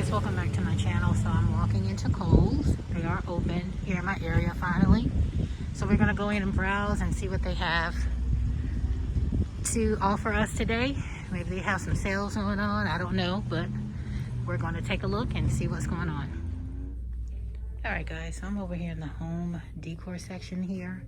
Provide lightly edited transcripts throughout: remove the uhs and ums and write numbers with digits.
guys, welcome back to my channel. So I'm walking into Khol'S. They are open here in my area finally. So we're gonna go in and browse and see what they have to offer us today. Maybe they have some sales going on, I don't know, but we're gonna take a look and see what's going on. All right guys, so I'm over here in the home decor section here,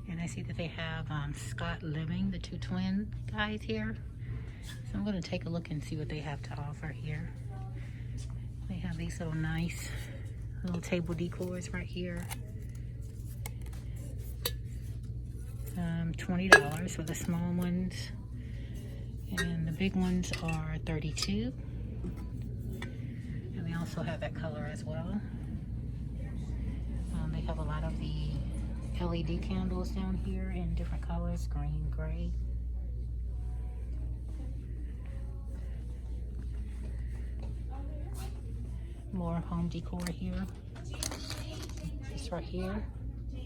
and I see that they have Scott Living, the two twin guys here. So I'm gonna take a look and see what they have to offer here. They have these little nice little table decors right here. $20 for the small ones, and the big ones are $32. And they also have that color as well. They have a lot of the LED candles down here in different colors, green, gray. More home decor here. This right here,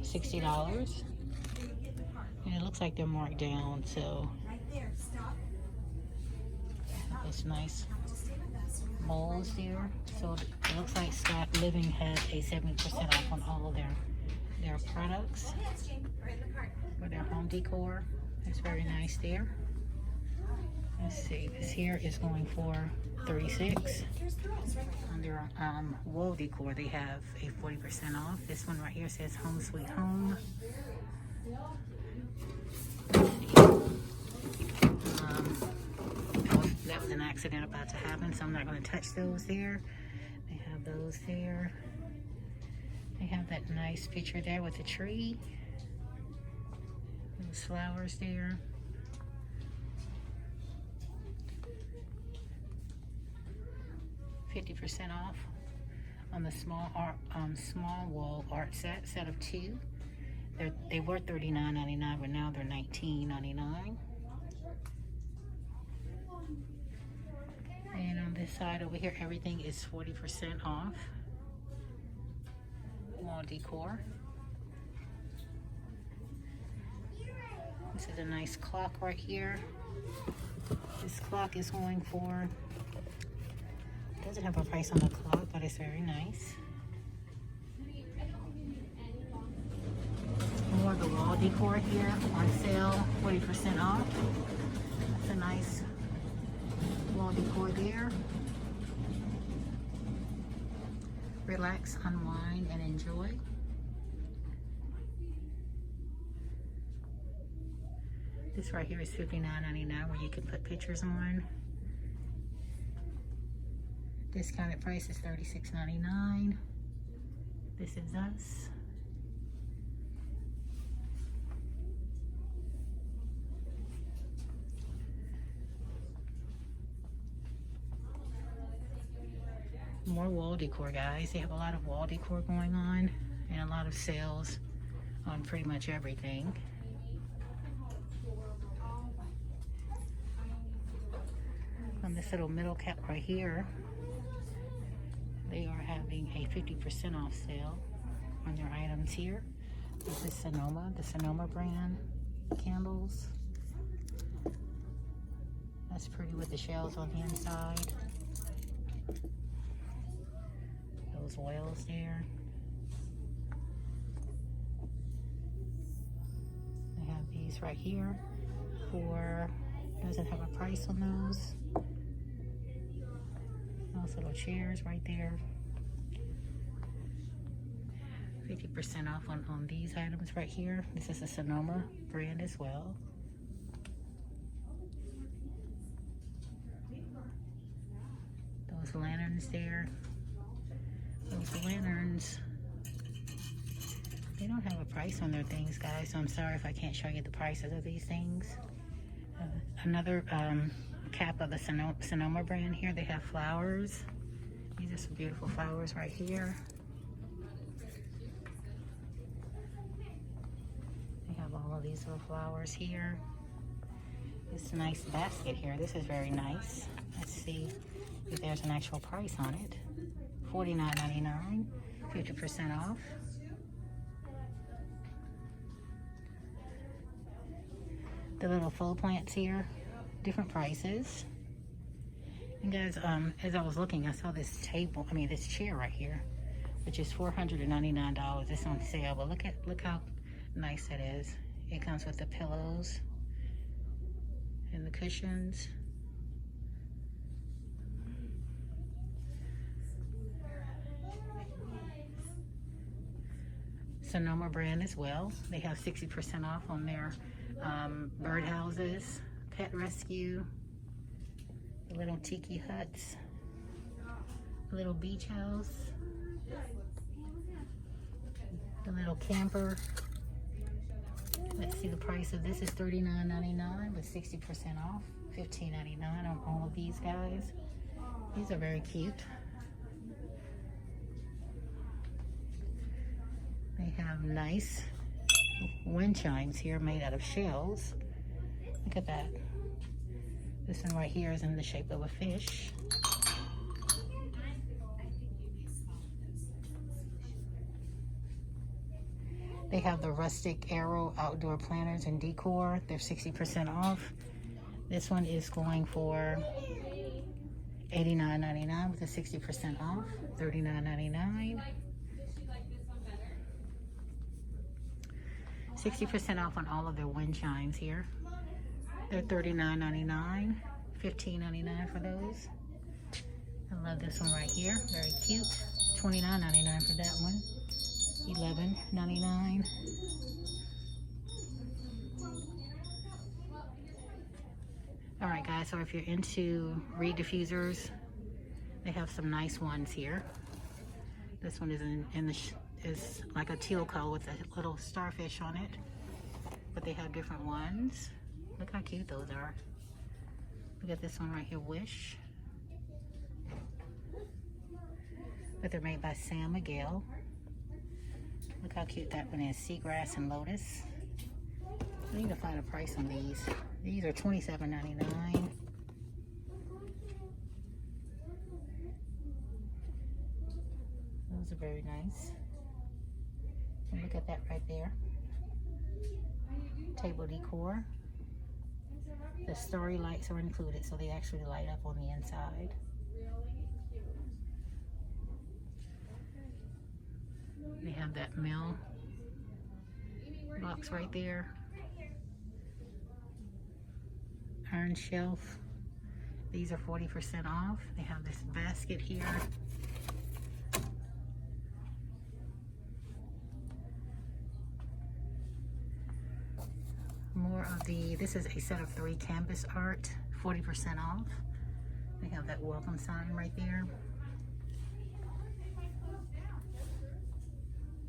$60. And it looks like they're marked down, so it's nice bowls there. So it looks like Scott Living has a 70% off on all of their products for their home decor. That's very nice there. Let's see, this here is going for $36. On their wall decor, they have a 40% off. This one right here says Home Sweet Home. That was an accident about to happen, so I'm not going to touch those there. They have those there. They have that nice picture there with the tree. Those flowers there. $50% off on the small wall art set of two. They were $39.99, but now they're $19.99. And on this side over here, everything is 40% off. Wall decor. This is a nice clock right here. This clock is going for, it doesn't have a price on the clock, but it's very nice. More of the wall decor here on sale, 40% off. That's a nice wall decor there. Relax, unwind, and enjoy. This right here is $59.99, where you can put pictures on. Discounted price is $36.99. This is us. More wall decor, guys. They have a lot of wall decor going on and a lot of sales on pretty much everything. On this little middle cap right here, they are having a 50% off sale on their items here. This is Sonoma, the Sonoma brand candles. That's pretty with the shells on the inside. Those oils there. They have these right here for, doesn't have a price on those. Those little chairs right there. 50% off on these items right here. This is a Sonoma brand as well. Those lanterns there. Those lanterns, they don't have a price on their things, guys, so I'm sorry if I can't show you the prices of these things. Another cap of the Sonoma brand here. They have flowers. These are some beautiful flowers right here. They have all of these little flowers here. This nice basket here. This is very nice. Let's see if there's an actual price on it. $49.99, 50% off. The little faux plants here, different prices. And guys, as I was looking, I saw this this chair right here, which is $499. It's on sale, but look how nice it is. It comes with the pillows and the cushions. Sonoma brand as well. They have 60% off on their birdhouses, pet rescue, the little tiki huts, the little beach house, the little camper. Let's see, the price of this is $39.99 with 60% off, $15.99 on all of these guys. These are very cute. They have nice wind chimes here made out of shells. Look at that. This one right here is in the shape of a fish. They have the rustic arrow outdoor planters and decor. They're 60% off. This one is going for $89.99 with a 60% off, $39.99. 60% off on all of their wind chimes here. They're $39.99, $15.99 for those. I love this one right here, very cute. $29.99 for that one, $11.99. All right, guys, so if you're into reed diffusers, they have some nice ones here. This one is is like a teal color with a little starfish on it, but they have different ones. Look how cute those are. Look at this one right here, Wish. But they're made by Sam Miguel. Look how cute that one is, seagrass and lotus. I need to find a price on these. These are $27.99. Those are very nice. And look at that right there. Table decor. The story lights are included, so they actually light up on the inside. They have that mail box right there. Iron shelf. These are 40% off. They have this basket here. More of this is a set of 3 canvas art, 40% off. They have that welcome sign right there.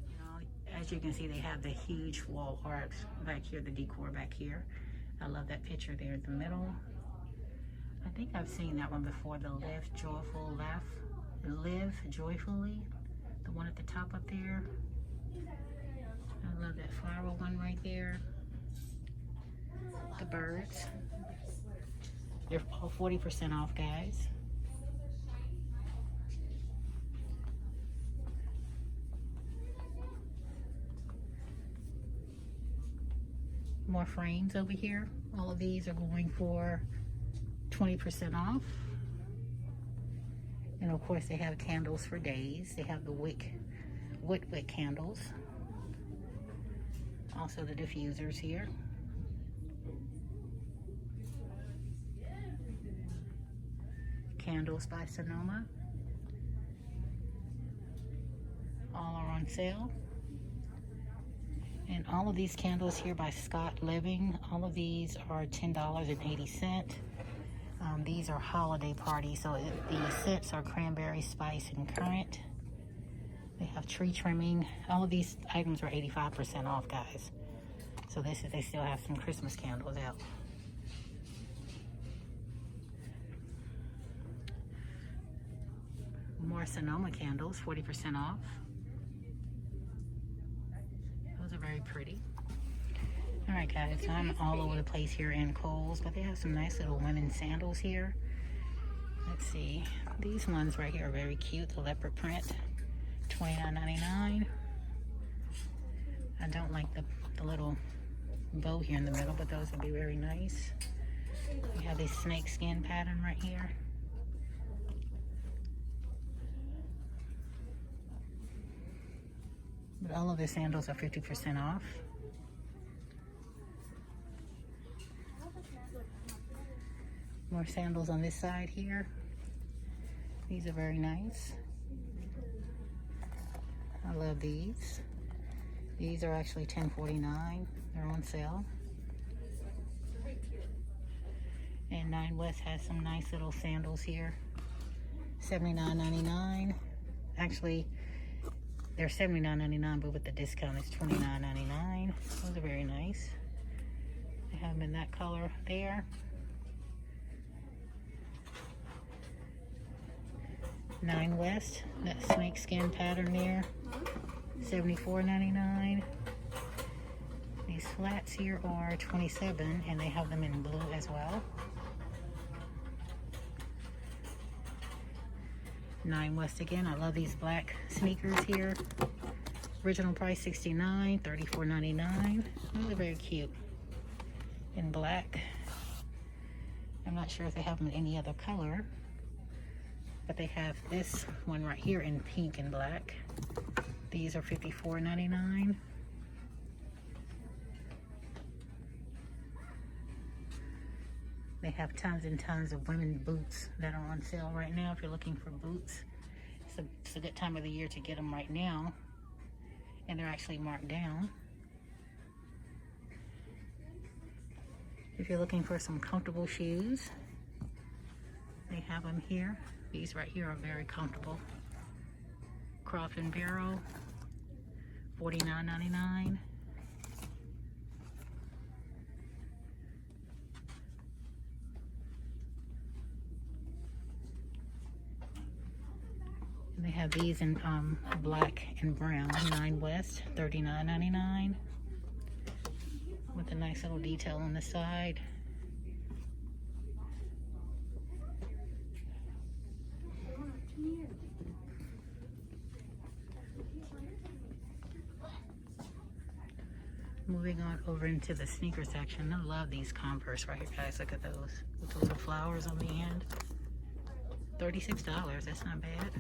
You know, as you can see, they have the huge wall art back here, the decor back here. I love that picture there in the middle. I think I've seen that one before, the Live Joyfully, the one at the top up there. I love that flower one right there. The birds. They're all 40% off, guys. More frames over here. All of these are going for 20% off. And of course they have candles for days. They have the wick candles. Also the diffusers here. Candles by Sonoma. All are on sale. And all of these candles here by Scott Living, all of these are $10.80. These are holiday party, so the scents are cranberry, spice, and currant. They have tree trimming. All of these items are 85% off, guys. So they still have some Christmas candles out. More Sonoma candles, 40% off. Those are very pretty. All right, guys, so I'm all over the place here in Khol'S, but they have some nice little women's sandals here. Let's see. These ones right here are very cute. The leopard print, $29.99. I don't like the little bow here in the middle, but those would be very nice. We have this snake skin pattern right here. But all of the sandals are 50% off. More sandals on this side here. These are very nice. I love these. These are actually $10.49. They're on sale. And 9 West has some nice little sandals here. $79.99. Actually, they're $79.99, but with the discount it's $29.99. Those are very nice. They have them in that color there. 9 West, that snakeskin pattern there, $74.99. These flats here are $27, and they have them in blue as well. 9 West again. I love these black sneakers here. Original price $69, $34.99. Those are very cute in black. I'm not sure if they have them in any other color, but they have this one right here in pink and black. These are $54.99. They have tons and tons of women's boots that are on sale right now. If you're looking for boots, it's a good time of the year to get them right now. And they're actually marked down. If you're looking for some comfortable shoes, they have them here. These right here are very comfortable. Croft and Barrel, $49.99. And they have these in black and brown. 9 West, $39.99. With a nice little detail on the side. Moving on over into the sneaker section. I love these Converse right here, guys. Look at those with the little flowers on the end. $36. That's not bad.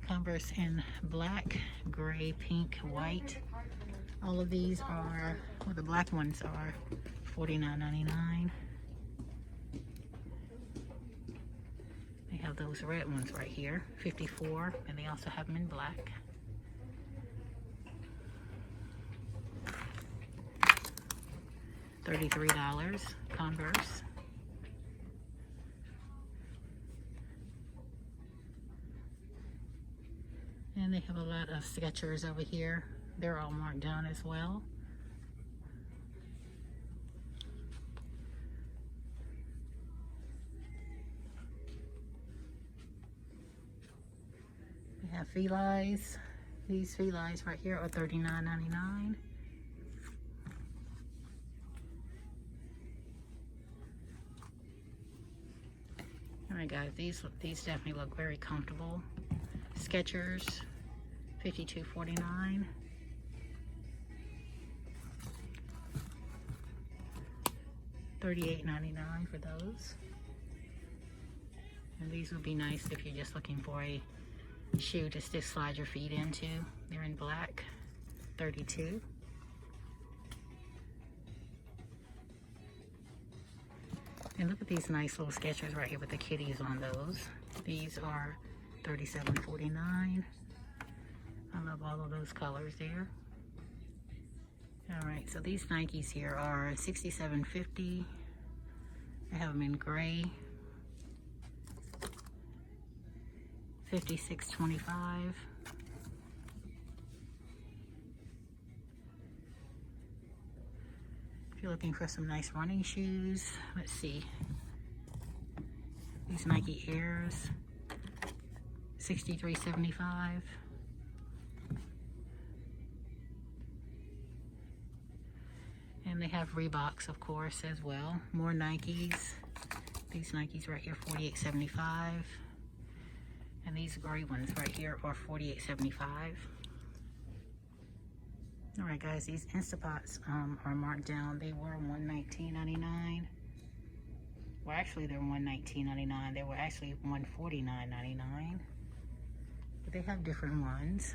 Converse in black, gray, pink, white. All of these are, well, the black ones are $49.99. They have those red ones right here, $54, and they also have them in black. $33, Converse. And they have a lot of Skechers over here. They're all marked down as well. We have Felines. These Felines right here are $39.99. Alright guys, these definitely look very comfortable. Skechers, $52.49. $38.99 for those. And these would be nice if you're just looking for a shoe to just slide your feet into. They're in black, $32. And look at these nice little Skechers right here with the kitties on those. These are $37.49. I love all of those colors there. Alright, so these Nikes here are $67.50. I have them in gray. $56.25. If you're looking for some nice running shoes, let's see. These Nike Airs, $63.75. And they have Reeboks, of course, as well. More Nikes. These Nikes right here, $48.75. And these gray ones right here are $48.75. All right, guys, these Instapots are marked down. They were $119.99. Well, actually, they were $119.99. They were actually $149.99. But they have different ones.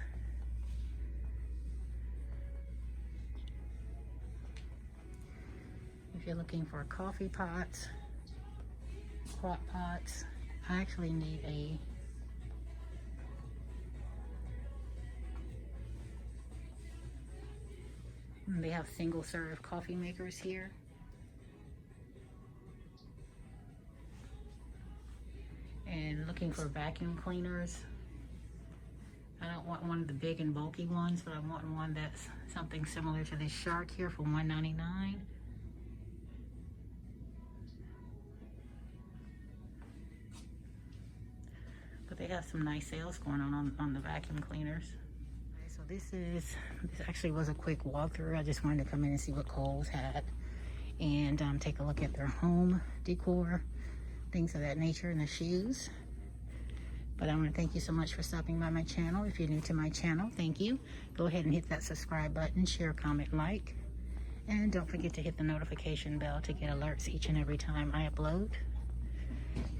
If you're looking for coffee pots, crock pots, I actually need a they have single serve coffee makers here. And looking for vacuum cleaners. I don't want one of the big and bulky ones, but I want one that's something similar to this Shark here for $1.99. But they have some nice sales going on the vacuum cleaners. Okay, so this actually was a quick walkthrough. I just wanted to come in and see what Khol'S had and take a look at their home decor, things of that nature, and the shoes. But I want to thank you so much for stopping by my channel. If you're new to my channel, thank you. Go ahead and hit that subscribe button, share, comment, like. And don't forget to hit the notification bell to get alerts each and every time I upload.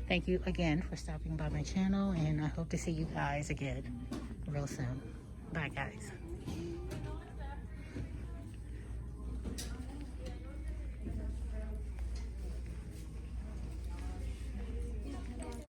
Thank you again for stopping by my channel, and I hope to see you guys again real soon. Bye, guys.